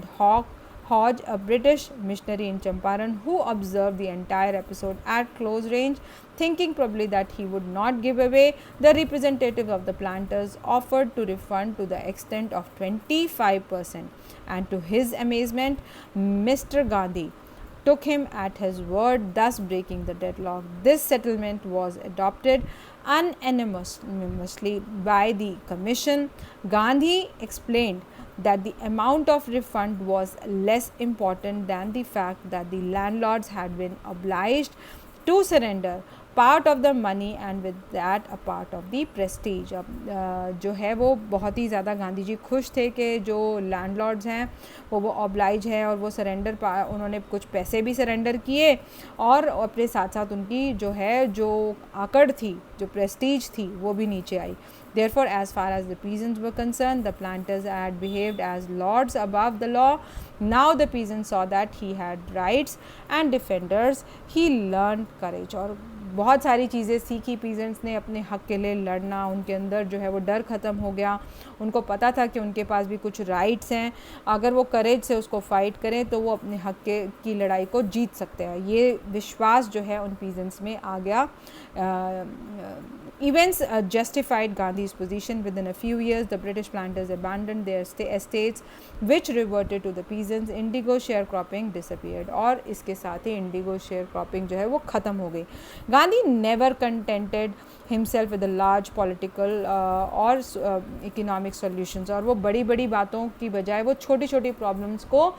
Hodge, a British missionary in Champaran, who observed the entire episode at close range, thinking probably that he would not give away. The representative of the planters offered to refund to the extent of 25%, and to his amazement, Mr. Gandhi took him at his word, thus breaking the deadlock. This settlement was adopted unanimously by the commission. Gandhi explained that the amount of refund was less important than the fact that the landlords had been obliged to surrender part of the money and with that a part of the Prestige. अब जो है वो बहुत ही ज़्यादा गांधी जी खुश थे कि जो लैंडलॉर्ड्स हैं वो ऑब्लाइज हैं, और वो सरेंडर उन्होंने कुछ पैसे भी सरेंडर किए, और अपने साथ साथ उनकी जो है जो आकड़ थी, जो प्रेस्टीज थी, वो भी नीचे आई। Therefore, as far as the peasants were concerned, the planters had behaved as lords above the law. Now the peasants saw that he had rights and defenders. He learned courage. और बहुत सारी चीज़ें सीखी peasants ने, अपने हक़ के लिए लड़ना, उनके अंदर जो है वो डर ख़त्म हो गया, उनको पता था कि उनके पास भी कुछ राइट्स हैं, अगर वो करेज से उसको फ़ाइट करें तो वो अपने हक़ की लड़ाई को जीत सकते हैं। ये विश्वास जो है उन पीजेंट्स में आ गया। Events justified Gandhi's position. Within a few years, the British planters abandoned their estates, which reverted to the peasants. Indigo sharecropping disappeared, और इसके साथ ही इंडिगो sharecropping जो है वो ख़त्म हो गई। Gandhi never contented himself with the large political और economic solutions, और वो बड़ी बड़ी बातों की बजाय वो छोटी छोटी प्रॉब्लम्स को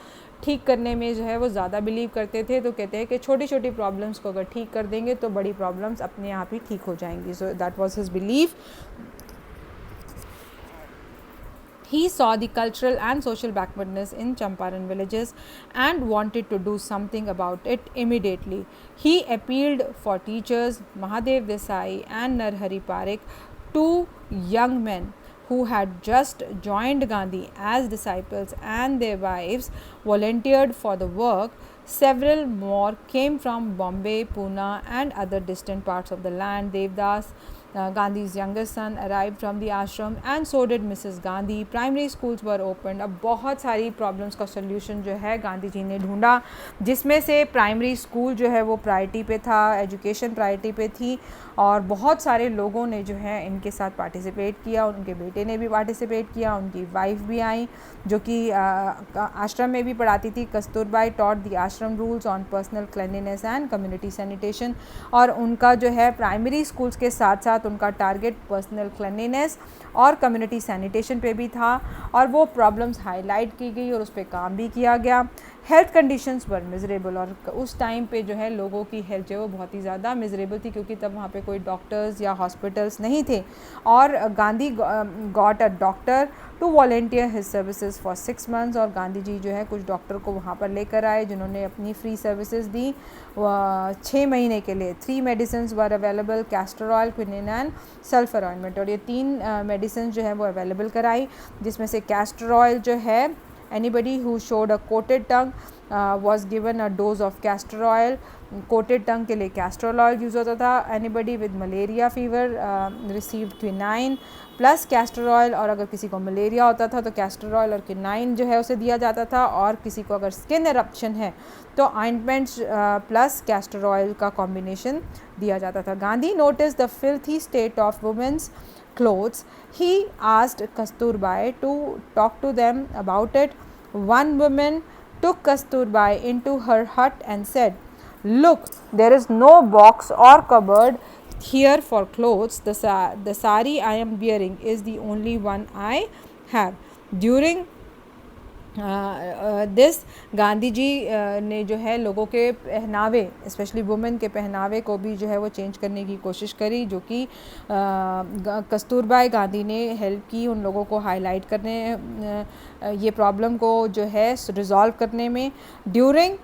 ठीक करने में जो है वो ज़्यादा बिलीव करते थे। तो कहते हैं कि छोटी छोटी प्रॉब्लम्स को अगर ठीक कर देंगे तो बड़ी प्रॉब्लम्स अपने आप ही ठीक हो जाएंगी। So that was his belief. He saw the cultural and social backwardness in Champaran villages and wanted to do something about it immediately. He appealed for teachers Mahadev Desai and Narhari Parekh, two young men who had just joined Gandhi as disciples, and their wives volunteered for the work. Several more came from Bombay, Pune and other distant parts of the land. Devdas, Gandhi's youngest son, arrived from the ashram, and so did Mrs. Gandhi. Primary schools were opened. अब बहुत सारी problems का solution जो है गांधी जी ने ढूंढा, जिसमें से प्राइमरी स्कूल जो है वो प्रायोरिटी पे था, एजुकेशन प्रायोरिटी पे थी, और बहुत सारे लोगों ने जो है इनके साथ पार्टिसिपेट किया। उनके बेटे ने भी पार्टिसिपेट किया, उनकी वाइफ भी आई जो कि आश्रम में भी पढ़ाती थी। कस्तूरबाई टॉट द आश्रम rules on personal cleanliness and community sanitation, और उनका जो है प्राइमरी स्कूल्स के साथ साथ उनका टारगेट पर्सनल क्लेanलीनेस और कम्युनिटी सैनिटेशन पे भी था, और वो प्रॉब्लम्स हाईलाइट की गई और उस पर काम भी किया गया। हेल्थ कंडीशंस वर मिजरेबल, और उस टाइम पे जो है लोगों की हेल्थ जो है वो बहुत ही ज़्यादा मिजरेबल थी, क्योंकि तब वहाँ पे कोई डॉक्टर्स या हॉस्पिटल्स नहीं थे। और Gandhi got a doctor to volunteer his services for 6 months, और गांधी जी जो है कुछ डॉक्टर को वहाँ पर लेकर आए जिन्होंने अपनी फ्री सर्विसेज दी 6 महीने के लिए। 3 medicine were available, castor oil, quinine and sulphur ointment, और ये 3 मेडिसिन जो है वो अवेलेबल कराई, जिसमें से कैस्टर ऑयल जो है Anybody who showed a coated tongue was given a dose of castor oil. Coated टंग के लिए कैस्ट्रोल ऑयल यूज़ होता था. Anybody with malaria fever received quinine plus castor oil, और अगर किसी को मलेरिया होता था तो कैस्टर ऑयल और क्विनाइन जो है उसे दिया जाता था, और किसी को अगर स्किन एरप्शन है तो ऑइंटमेंट्स प्लस कैस्टर ऑयल का कॉम्बिनेशन दिया जाता था. Gandhi notice the filthy state of women's clothes. He asked Kasturbai to talk to them about it. One woman took Kasturbai into her hut and said, "Look, there is no box or cupboard here for clothes. The sari I am wearing is the only one I have." During this Gandhi ji ने जो है लोगों के पहनावे, specially women के पहनावे को भी जो है वो चेंज करने की कोशिश करी, जो कि कस्तूरबाई गांधी ने हेल्प की उन लोगों को हाईलाइट करने, ये प्रॉब्लम को जो है रिजॉल्व करने में. During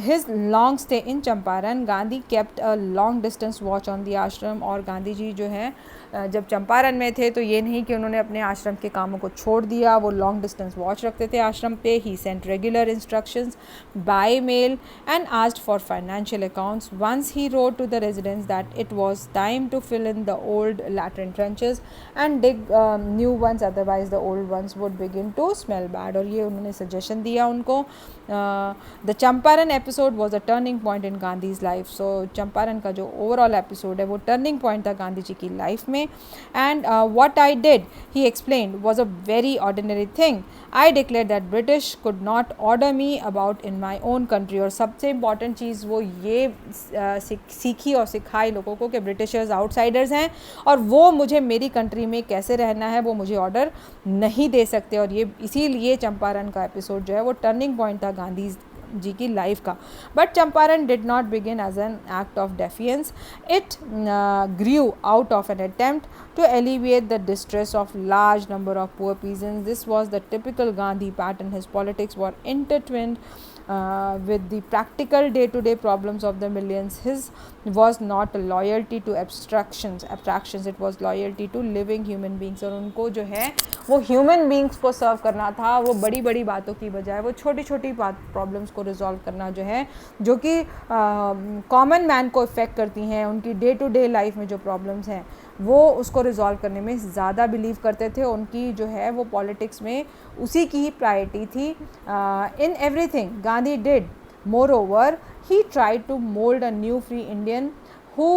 his long stay in Champaran, Gandhi kept a long distance watch on the आश्रम. और गांधी जी जो है जब चंपारण में थे तो ये नहीं कि उन्होंने अपने आश्रम के कामों को छोड़ दिया, वो लॉन्ग डिस्टेंस वॉच रखते थे आश्रम पे. He sent regular instructions by mail and asked for financial accounts. Once he wrote to the residents that it was time to fill in the old latrine trenches and dig new ones, otherwise the old ones would begin to smell bad. और ये उन्होंने suggestion दिया उनको. The Champaran episode was a turning point in Gandhi's life. So Champaran का जो overall episode है वो turning point था गांधी जी की लाइफ में. And what I did, he explained, was a very ordinary thing. I declared that British could not order me about in my own country. और सबसे important चीज़ वो ये सीखी और सिखाई लोगों को कि ब्रिटिशर्स आउटसाइडर्स हैं और वो मुझे मेरी कंट्री में कैसे रहना है वो मुझे ऑर्डर नहीं दे सकते. और ये इसीलिए चंपारण का एपिसोड जो है वो टर्निंग पॉइंट था गांधी जी की लाइफ का. But Champaran did not begin as an act of defiance. It grew out of an attempt to alleviate the distress of large number of poor peasants. This was the typical Gandhi pattern. His politics were intertwined with the practical day-to-day problems of the millions. His was not a loyalty to abstractions, it was loyalty to living human beings. और उनको जो है वो human beings को सर्व करना था, वो बड़ी बड़ी बातों की बजाय वो छोटी छोटी प्रॉब्लम्स को रिजॉल्व करना जो है, जो कि कॉमन मैन को इफ़ेक्ट करती हैं, उनकी डे टू डे लाइफ में जो प्रॉब्लम्स हैं वो उसको रिजॉल्व करने में ज़्यादा बिलीव करते थे. उनकी जो है वो पॉलिटिक्स में उसी की ही प्रायोरिटी थी. In everything Gandhi did moreover he tried to mould a new free Indian who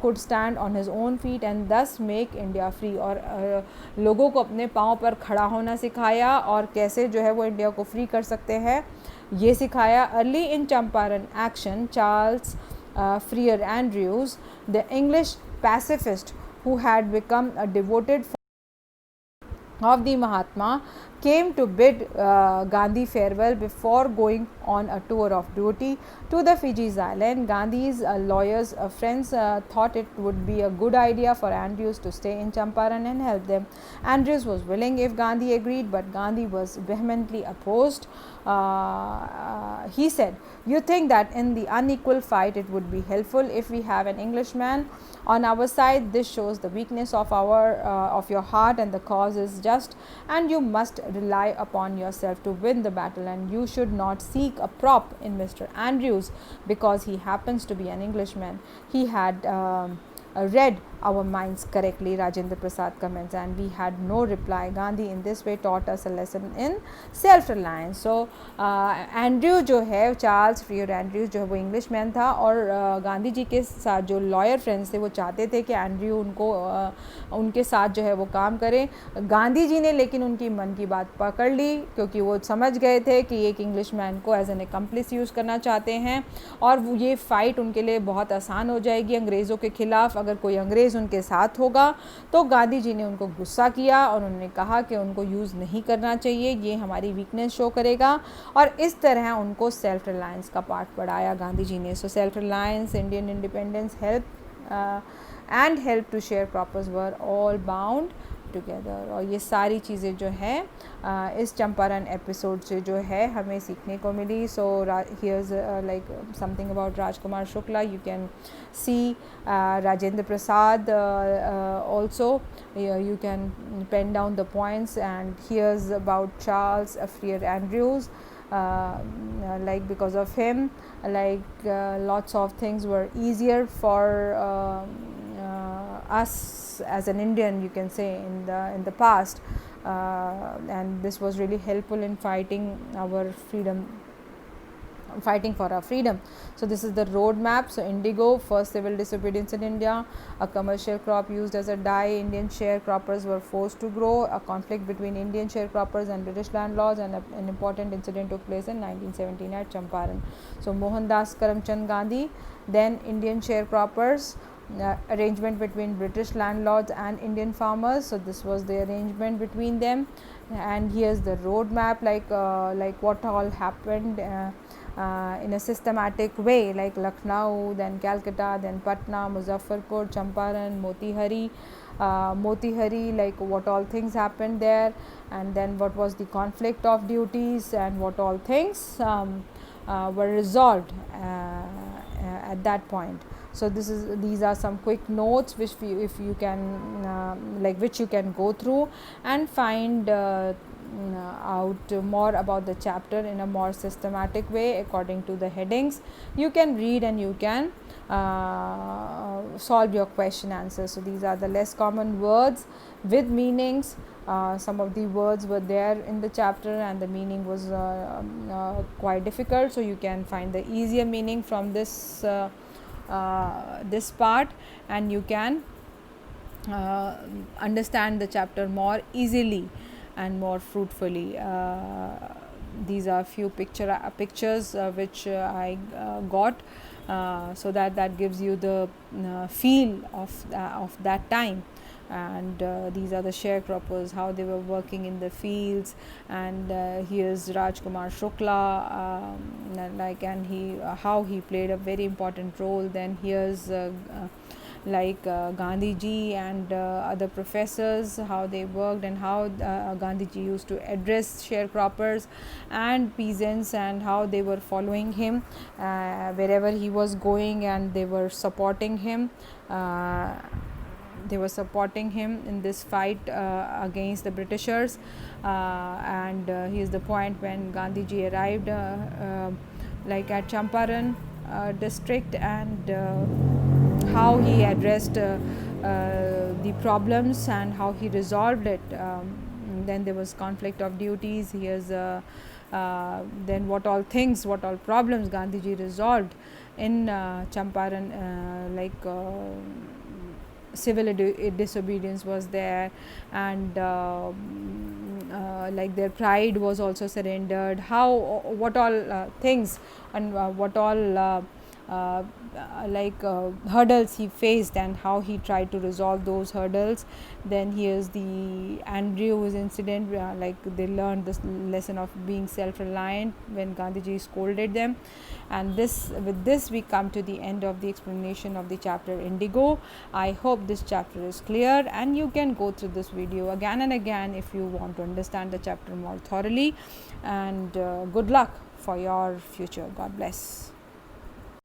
could stand on his own feet and thus make India free. और लोगों को अपने पाँव पर खड़ा होना सिखाया और कैसे जो है वो इंडिया को फ्री कर सकते हैं ये सिखाया. Early in Champaran action Charles Freer Andrews, the English pacifist who had become a devoted of the Mahatma, came to bid Gandhi farewell before going on a tour of duty to the Fiji's island. Gandhi's lawyers friends thought it would be a good idea for Andrews to stay in Champaran and help them. Andrews was willing if Gandhi agreed, but Gandhi was vehemently opposed. He said, "You think that in the unequal fight it would be helpful if we have an Englishman on our side. This shows the weakness of your heart, and the cause is just, and you must rely upon yourself to win the battle, and you should not seek a prop in Mr. Andrews because he happens to be an Englishman." He had read our minds correctly, Rajendra Prasad comments, and we had no reply. Gandhi in this way taught us a lesson in self-reliance. So Andrew जो है, Charles Freer Andrews जो है वो English man था और गांधी जी के साथ जो लॉयर फ्रेंड्स थे वो चाहते थे कि एंड्रयू उनको उनके साथ जो है वो काम करें. गांधी जी ने लेकिन उनकी मन की बात पकड़ ली क्योंकि वो समझ गए थे कि एक इंग्लिश मैन को एज एन एक्म्प्लिस यूज़ करना चाहते हैं और ये फ़ाइट उनके लिए बहुत आसान हो जाएगी अंग्रेज़ों के ख़िलाफ़. अगर कोई अंग्रेज़ उनके साथ होगा तो गांधी जी ने उनको गुस्सा किया और उन्होंने कहा कि उनको यूज़ नहीं करना चाहिए, ये हमारी वीकनेस शो करेगा, और इस तरह उनको सेल्फ रिलायंस का पार्ट पढ़ाया गांधी जी ने. So self reliance, Indian independence, help and help to share purpose were all bound together. और ये सारी चीज़ें जो है इस चंपारण एपिसोड से जो है हमें सीखने को मिली. So here's like something about Rajkumar Shukla. You can see Rajendra Prasad also. You can pen down the points, and here's about Charles Freer Andrews. Like because of him, like lots of things were easier for us as an Indian, you can say, in the past, and this was really helpful in fighting for our freedom. So this is the roadmap. So indigo, first civil disobedience in India, a commercial crop used as a dye. Indian sharecroppers were forced to grow. A conflict between Indian sharecroppers and British landlords, and an important incident took place in 1917 at Champaran. So Mohandas Karamchand Gandhi, then Indian sharecroppers. Arrangement between British landlords and Indian farmers. So this was the arrangement between them, and here's the roadmap, like what all happened in a systematic way, like Lucknow, then Calcutta, then Patna, Muzaffarpur, Champaran, Motihari, like what all things happened there, and then what was the conflict of duties, and what all things were resolved at that point. So these are some quick notes which if you can which you can go through and find out more about the chapter in a more systematic way according to the headings. You can read and you can solve your question answers. So these are the less common words with meanings. Some of the words were there in the chapter and the meaning was quite difficult, so you can find the easier meaning from this this part, and you can understand the chapter more easily and more fruitfully. These are few pictures which I got, so that gives you the feel of that time. And these are the sharecroppers, how they were working in the fields, and here's Rajkumar Shukla, and he how he played a very important role. Then here's Gandhi ji and other professors, how they worked, and how Gandhi ji used to address sharecroppers and peasants, and how they were following him wherever he was going, and they were supporting him. They were supporting him in this fight against the Britishers, and here's the point when Gandhi ji arrived at Champaran district, and how he addressed the problems and how he resolved it. Then there was conflict of duties. Here's then what all problems Gandhi ji resolved in Champaran, civil disobedience was there, and their pride was also surrendered. What all things and what all hurdles he faced, and how he tried to resolve those hurdles. Then here's the Andrews incident, they learned this lesson of being self-reliant when Gandhiji scolded them. And with this we come to the end of the explanation of the chapter Indigo. I hope this chapter is clear, and you can go through this video again and again if you want to understand the chapter more thoroughly. And good luck for your future. God bless.